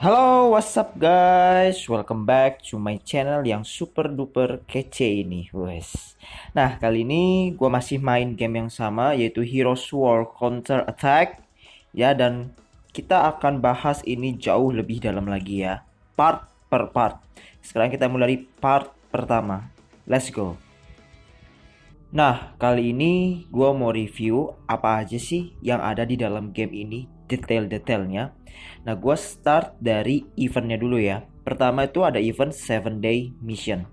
Halo, what's up guys? Welcome back to my channel yang super duper kece ini, wes. Nah, kali ini gue masih main game yang sama, yaitu Heroes War Counter Attack. Ya, dan kita akan bahas ini jauh lebih dalam lagi ya, part per part. Sekarang kita mulai dari part pertama. Let's go. Nah, kali ini gue mau review apa aja sih yang ada di dalam game ini, detail-detailnya. Nah, gue start dari eventnya dulu ya. Pertama itu ada event 7 day mission.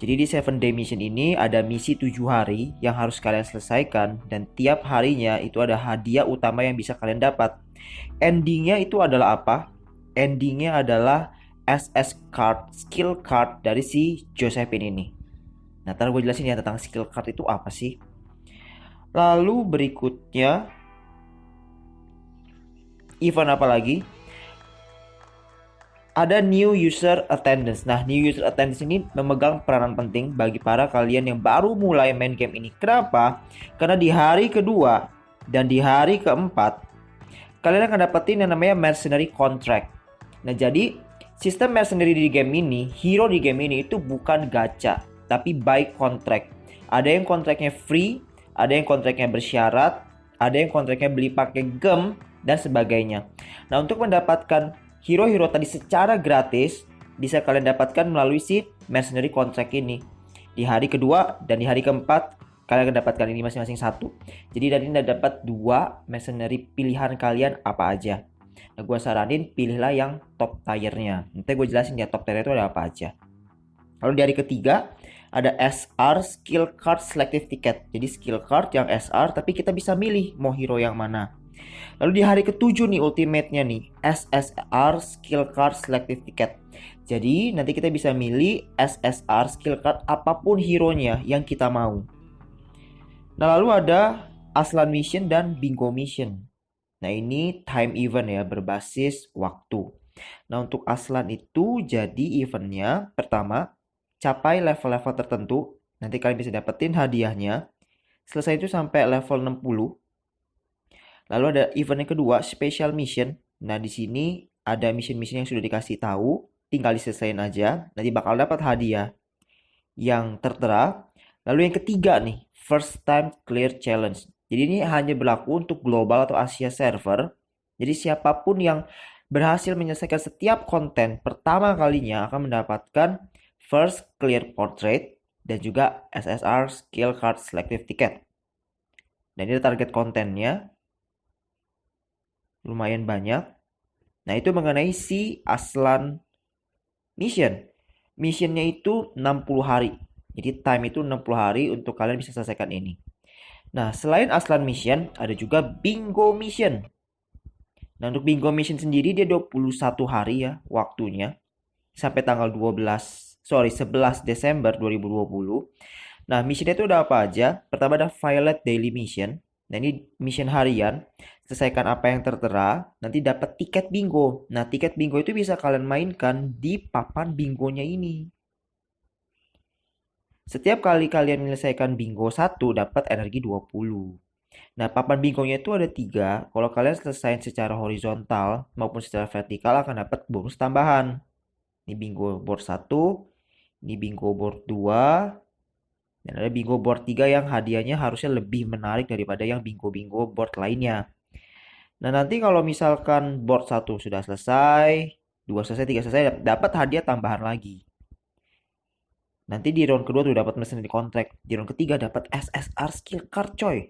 Jadi di 7 day mission ini ada misi 7 hari yang harus kalian selesaikan. Dan tiap harinya itu ada hadiah utama yang bisa kalian dapat. Endingnya itu adalah apa? Endingnya adalah SS card, skill card dari si Josephine ini. Nah, ntar gue jelasin ya tentang skill card itu apa sih. Lalu berikutnya event apa lagi? Ada new user attendance. Nah, new user attendance ini memegang peranan penting bagi para kalian yang baru mulai main game ini. Kenapa? Karena di hari kedua dan di hari keempat kalian akan dapetin yang namanya mercenary contract. Nah, jadi sistem mercenary di game ini, hero di game ini itu bukan gacha, tapi by contract. Ada yang kontraknya free, ada yang kontraknya bersyarat, ada yang kontraknya beli pakai gem dan sebagainya. Nah, untuk mendapatkan hero-hero tadi secara gratis bisa kalian dapatkan melalui si mercenary contract ini. Di hari kedua dan di hari keempat kalian akan dapatkan ini masing-masing satu. Jadi dari ini dapat 2 mercenary pilihan kalian apa aja. Nah, gue saranin pilihlah yang top tiernya. Nanti gue jelasin ya top tier itu ada apa aja. Lalu di hari ketiga ada SR skill card selective ticket. Jadi skill card yang SR tapi kita bisa milih mau hero yang mana. Lalu di hari ketujuh nih ultimate-nya nih SSR skill card selective ticket. Jadi nanti kita bisa milih SSR skill card apapun hero-nya yang kita mau. Nah, lalu ada Aslan mission dan Bingo mission. Nah, ini time event ya, berbasis waktu. Nah, untuk Aslan itu jadi eventnya pertama capai level-level tertentu, nanti kalian bisa dapetin hadiahnya. Selesai itu sampai level 60. Lalu ada event yang kedua, special mission. Nah, di sini ada mission-mission yang sudah dikasih tahu, tinggal diselesain aja, nanti bakal dapat hadiah yang tertera. Lalu yang ketiga nih, first time clear challenge. Jadi ini hanya berlaku untuk global atau Asia server. Jadi siapapun yang berhasil menyelesaikan setiap konten pertama kalinya akan mendapatkan first clear portrait dan juga SSR skill card selective ticket. Dan ini target kontennya lumayan banyak. Nah, itu mengenai si Aslan mission. Missionnya itu 60 hari. Jadi time itu 60 hari untuk kalian bisa selesaikan ini. Nah, selain Aslan mission, ada juga Bingo mission. Nah, untuk Bingo mission sendiri dia 21 hari ya waktunya. Sampai tanggal 11 Desember 2020. Nah, missionnya itu udah apa aja? Pertama ada Violet Daily Mission. Nah, ini mission harian. Selesaikan apa yang tertera, nanti dapat tiket bingo. Nah, tiket bingo itu bisa kalian mainkan di papan bingonya ini. Setiap kali kalian menyelesaikan bingo 1, dapat energi 20. Nah, papan bingonya itu ada 3. Kalau kalian selesai secara horizontal maupun secara vertikal akan dapat bonus tambahan. Ini bingo board 1, ini bingo board 2, dan ada bingo board 3 yang hadiahnya harusnya lebih menarik daripada yang bingo-bingo board lainnya. Nah, nanti kalau misalkan board 1 sudah selesai, 2 selesai, 3 selesai, dapat hadiah tambahan lagi. Nanti di round kedua tuh dapat mesin di kontrak. Di round ketiga dapat SSR skill card coy.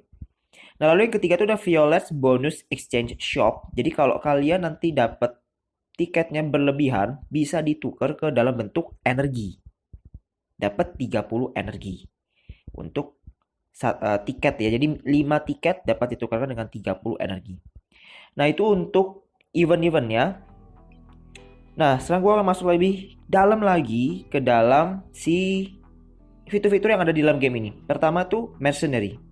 Nah, lalu yang ketiga tuh ada Violet's bonus exchange shop. Jadi kalau kalian nanti dapat tiketnya berlebihan, bisa ditukar ke dalam bentuk energi. Dapat 30 energi untuk tiket ya. Jadi 5 tiket dapat ditukarkan dengan 30 energi. Nah, itu untuk event-eventnya. Nah, sekarang gue akan masuk lebih dalam lagi ke dalam si fitur-fitur yang ada di dalam game ini. Pertama tuh mercenary.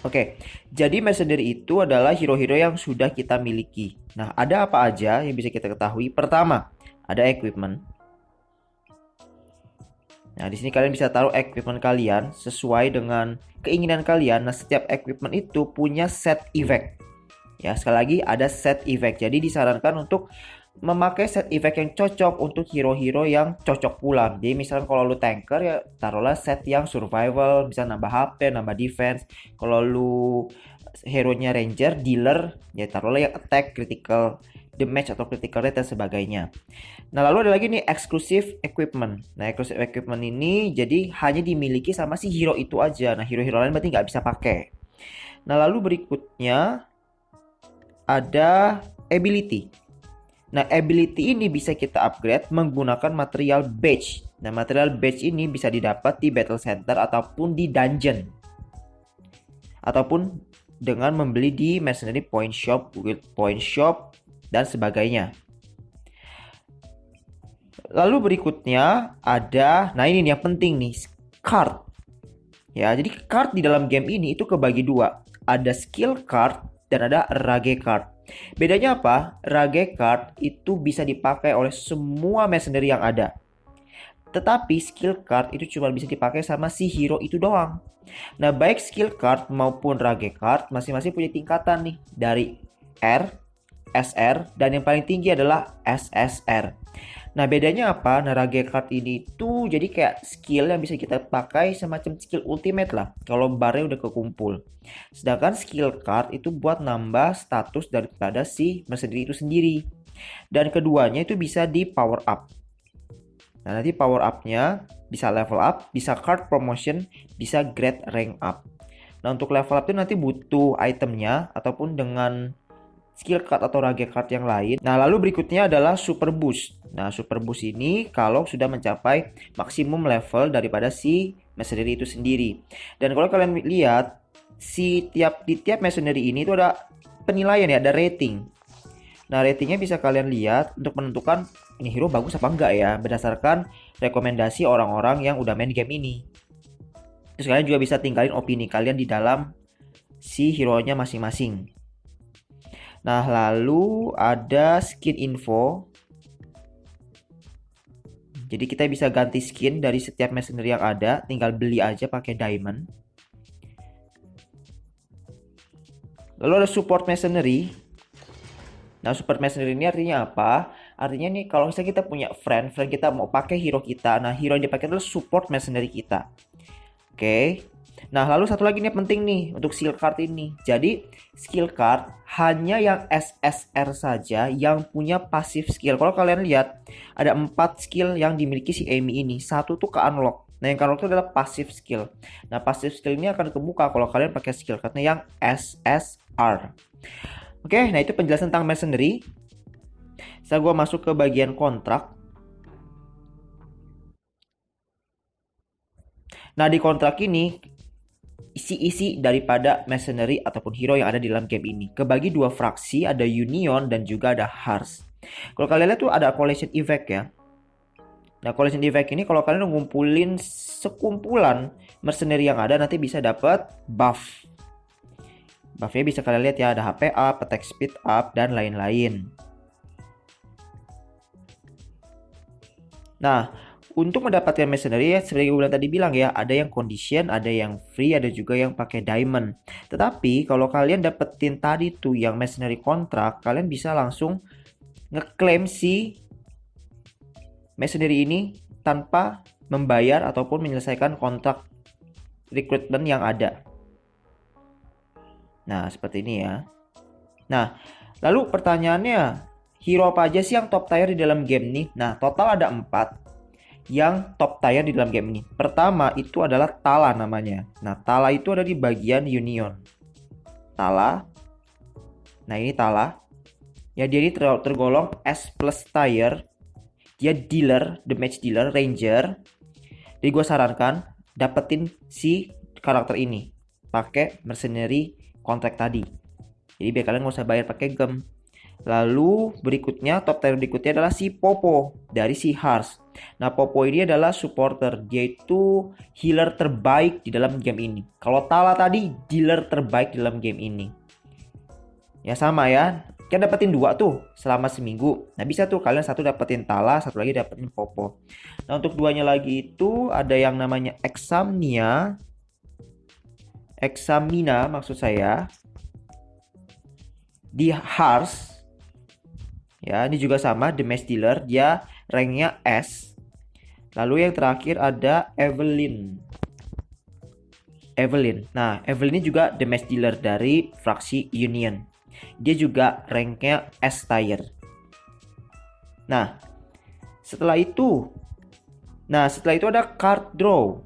Oke, jadi mercenary itu adalah hero-hero yang sudah kita miliki. Nah, ada apa aja yang bisa kita ketahui? Pertama, ada equipment. Nah, di sini kalian bisa taruh equipment kalian sesuai dengan keinginan kalian. Nah, setiap equipment itu punya set effect. Ya, sekali lagi ada set effect. Jadi disarankan untuk memakai set effect yang cocok untuk hero-hero yang cocok pula. Jadi misalnya kalau lu tanker ya taruhlah set yang survival, bisa nambah HP, nambah defense. Kalau lu hero-nya ranger, dealer, ya taruhlah yang attack, critical damage atau critical rate dan sebagainya. Nah, lalu ada lagi nih exclusive equipment. Nah, exclusive equipment ini jadi hanya dimiliki sama si hero itu aja. Nah, hero-hero lain berarti nggak bisa pakai. Nah, lalu berikutnya ada ability. Nah, ability ini bisa kita upgrade menggunakan material badge. Nah, material badge ini bisa didapat di battle center ataupun di dungeon. Ataupun dengan membeli di mercenary point shop, guild point shop, dan sebagainya. Lalu berikutnya ada, nah ini nih yang penting nih, card. Ya, jadi card di dalam game ini itu kebagi dua. Ada skill card dan ada rage card. Bedanya apa? Rage card itu bisa dipakai oleh semua mercenary yang ada. Tetapi skill card itu cuma bisa dipakai sama si hero itu doang. Nah, baik skill card maupun rage card masing-masing punya tingkatan nih. Dari R, SR, dan yang paling tinggi adalah SSR. Nah, bedanya apa? Nah, rage card ini tuh jadi kayak skill yang bisa kita pakai semacam skill ultimate lah kalau barnya udah kekumpul. Sedangkan skill card itu buat nambah status daripada si mercenary itu sendiri. Dan keduanya itu bisa di power up. Nah, nanti power up-nya bisa level up, bisa card promotion, bisa grade rank up. Nah, untuk level up itu nanti butuh itemnya ataupun dengan skill card atau rage card yang lain. Nah, lalu berikutnya adalah super boost. Nah, super boost ini kalau sudah mencapai maksimum level daripada si mercenary itu sendiri. Dan kalau kalian lihat di tiap mercenary ini itu ada penilaian ya, ada rating. Nah, ratingnya bisa kalian lihat untuk menentukan ini hero bagus apa enggak ya, berdasarkan rekomendasi orang-orang yang udah main game ini. Terus kalian juga bisa tinggalin opini kalian di dalam si hero-nya masing-masing. Nah, lalu ada skin info. Jadi kita bisa ganti skin dari setiap mercenary yang ada, tinggal beli aja pakai diamond. Lalu ada support mercenary. Nah, support mercenary ini artinya apa? Artinya nih kalau misalnya kita punya friend kita mau pakai hero kita. Nah, hero yang dipakai adalah support mercenary kita. Oke. Nah, lalu satu lagi nih penting nih untuk skill card ini. Jadi, skill card hanya yang SSR saja yang punya pasif skill. Kalau kalian lihat, ada 4 skill yang dimiliki si Amy ini. Satu tuh ke unlock. Nah, yang ke unlock itu adalah pasif skill. Nah, pasif skill ini akan kebuka kalau kalian pakai skill cardnya yang SSR. Oke, nah itu penjelasan tentang mercenary. Setelah gue masuk ke bagian kontrak. Nah, di kontrak ini isi-isi daripada mercenary ataupun hero yang ada di dalam game ini kebagi dua fraksi, ada Union dan juga ada Hearts. Kalau kalian lihat tuh ada collision effect ya. Nah, collision effect ini kalau kalian ngumpulin sekumpulan mercenary yang ada nanti bisa dapat buff. Buffnya bisa kalian lihat ya, ada HP up, attack speed up, dan lain-lain. Nah, untuk mendapatkan mercenary ya seperti gue tadi bilang ya, ada yang condition, ada yang free, ada juga yang pakai diamond. Tetapi kalau kalian dapetin tadi tuh yang mercenary kontrak, kalian bisa langsung ngeklaim si mercenary ini tanpa membayar ataupun menyelesaikan kontrak recruitment yang ada. Nah, seperti ini ya. Nah, lalu pertanyaannya, hero apa aja sih yang top tier di dalam game nih? Nah, total ada 4 yang top tier di dalam game ini. Pertama itu adalah Tala namanya. Nah, Tala itu ada di bagian Union. Tala. Nah, ini Tala. Ya, dia ini tergolong S plus tier. Dia dealer, damage dealer, ranger. Jadi gue sarankan dapetin si karakter ini pakai mercenary kontrak tadi. Jadi biar kalian gak usah bayar pakai gem. Lalu berikutnya top tier berikutnya adalah si Popo dari si Hearts. Nah, Popo ini adalah supporter. Dia itu healer terbaik di dalam game ini. Kalau Tala tadi dealer terbaik di dalam game ini. Ya sama ya. Kita dapetin 2 tuh selama seminggu. Nah, bisa tuh kalian satu dapetin Tala, satu lagi dapetin Popo. Nah, untuk duanya lagi itu ada yang namanya Examina maksud saya. Di Harsh, ya ini juga sama, Damage Dealer, dia ranknya S. Lalu yang terakhir ada Evelyn. Nah, Evelyn ini juga damage dealer dari fraksi Union. Dia juga ranknya S tier. Nah, setelah itu ada card draw.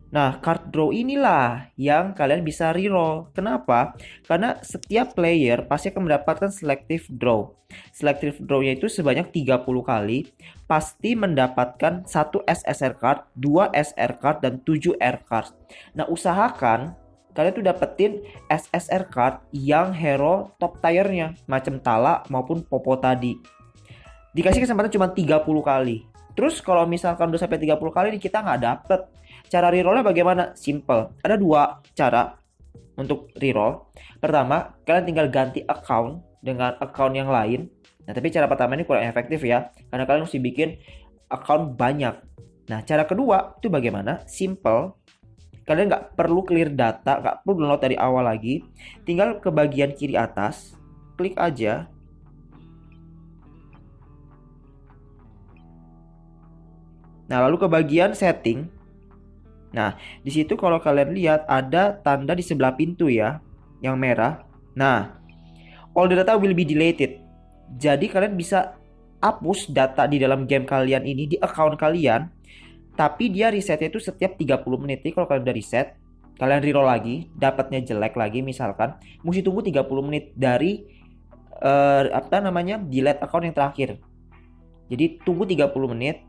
Nah, card draw inilah yang kalian bisa reroll. Kenapa? Karena setiap player pasti akan mendapatkan selective draw. Selective draw-nya itu sebanyak 30 kali. Pasti mendapatkan 1 SSR card, 2 SR card, dan 7 R card. Nah, usahakan kalian tuh dapetin SSR card yang hero top tier-nya. Macam Tala maupun Popo tadi. Dikasih kesempatan cuma 30 kali. Terus kalau misalkan udah sampai 30 kali nih kita nggak dapet. Cara rerollnya bagaimana? Simple. Ada dua cara untuk reroll. Pertama, kalian tinggal ganti account dengan account yang lain. Nah, tapi cara pertama ini kurang efektif ya. Karena kalian mesti bikin account banyak. Nah, cara kedua itu bagaimana? Simple. Kalian nggak perlu clear data, nggak perlu download dari awal lagi. Tinggal ke bagian kiri atas, klik aja. Nah, lalu ke bagian setting. Nah, di situ kalau kalian lihat ada tanda di sebelah pintu ya, yang merah. Nah, all the data will be deleted. Jadi kalian bisa hapus data di dalam game kalian ini di account kalian. Tapi dia resetnya itu setiap 30 menit. Jadi kalau kalian udah reset, kalian reroll lagi, dapatnya jelek lagi misalkan, mesti tunggu 30 menit dari delete account yang terakhir. Jadi tunggu 30 menit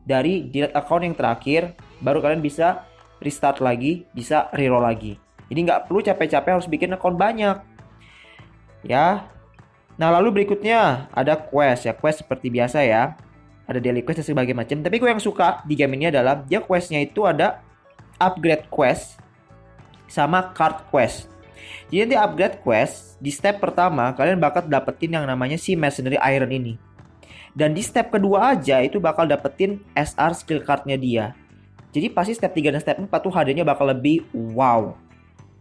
dari delete account yang terakhir, baru kalian bisa restart lagi, bisa reroll lagi. Jadi nggak perlu capek-capek harus bikin account banyak. Ya. Nah, lalu berikutnya ada quest ya. Quest seperti biasa ya. Ada daily quest dan sebagainya macam. Tapi gue yang suka di game ini adalah dia questnya itu ada upgrade quest sama card quest. Jadi nanti upgrade quest di step pertama kalian bakal dapetin yang namanya si Mercenary Iron ini. Dan di step kedua aja itu bakal dapetin SR skill cardnya dia. Jadi pasti step 3 dan step 4 tuh HD-nya bakal lebih wow.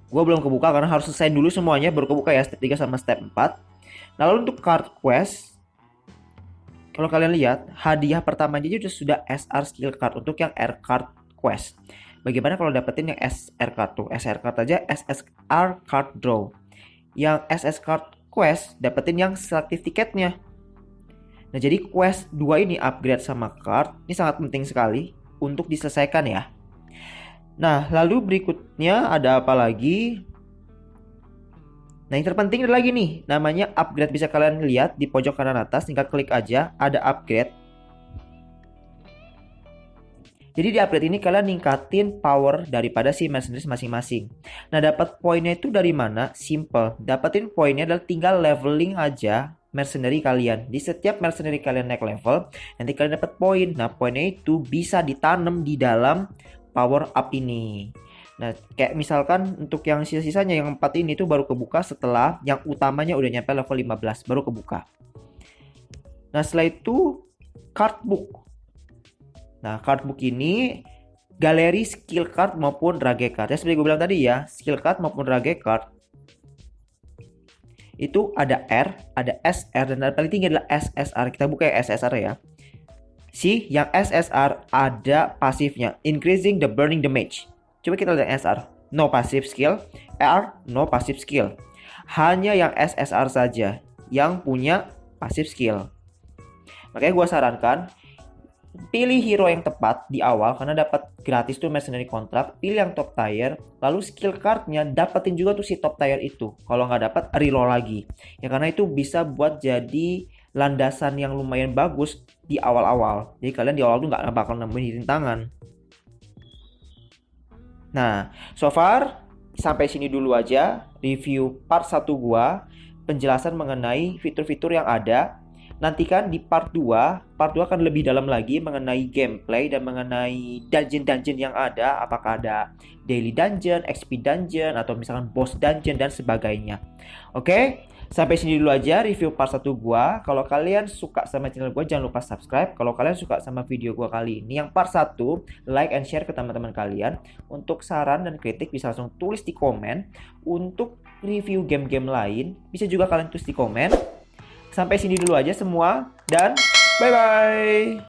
Gue belum kebuka karena harus selesai dulu semuanya baru kebuka ya step 3 sama step 4. Nah, lalu untuk card quest, kalau kalian lihat hadiah pertamanya aja sudah SR skill card untuk yang R card quest. Bagaimana kalau dapetin yang SR card tuh? SR card aja SSR card draw. Yang SS card quest dapetin yang selective tiketnya. Nah, jadi quest 2 ini upgrade sama card ini sangat penting sekali untuk diselesaikan ya. Nah, lalu berikutnya ada apa lagi? Nah, yang terpenting ada lagi nih, namanya upgrade. Bisa kalian lihat di pojok kanan atas, tinggal klik aja, ada upgrade. Jadi di upgrade ini kalian ningkatin power daripada si mercenaries masing-masing. Nah, dapat poinnya itu dari mana? Simple. Dapetin poinnya adalah tinggal leveling aja mercenary kalian. Di setiap mercenary kalian naik level, nanti kalian dapat poin. Nah, poinnya itu bisa ditanam di dalam power up ini. Nah, kayak misalkan untuk yang sisa-sisanya yang 4 ini tuh baru kebuka setelah yang utamanya udah nyampe level 15, baru kebuka. Nah, setelah itu card book. Nah, card book ini galeri skill card maupun rage card. Ya, seperti gue bilang tadi ya, skill card maupun rage card itu ada R, ada SR, dan paling tinggi adalah SSR. Kita buka ya SSR ya. Yang SSR ada pasifnya, increasing the burning damage. Coba kita lihat SR, no passive skill. R, no passive skill. Hanya yang SSR saja yang punya passive skill. Makanya gue sarankan pilih hero yang tepat di awal karena dapat gratis tuh mercenary contract. Pilih yang top tier, lalu skill cardnya dapetin juga tuh si top tier itu. Kalau nggak dapat reroll lagi. Ya karena itu bisa buat jadi landasan yang lumayan bagus di awal-awal. Jadi kalian di awal tuh nggak bakal nemuin rintangan. Nah, so far sampai sini dulu aja review part 1 gua, penjelasan mengenai fitur-fitur yang ada. Nantikan di part 2 akan lebih dalam lagi mengenai gameplay dan mengenai dungeon-dungeon yang ada. Apakah ada daily dungeon, XP dungeon, atau misalkan boss dungeon dan sebagainya. Oke, sampai sini dulu aja review part 1 gua. Kalau kalian suka sama channel gua jangan lupa subscribe. Kalau kalian suka sama video gua kali ini yang part 1, like and share ke teman-teman kalian. Untuk saran dan kritik bisa langsung tulis di komen. Untuk review game-game lain, bisa juga kalian tulis di komen. Sampai sini dulu aja semua, dan bye-bye.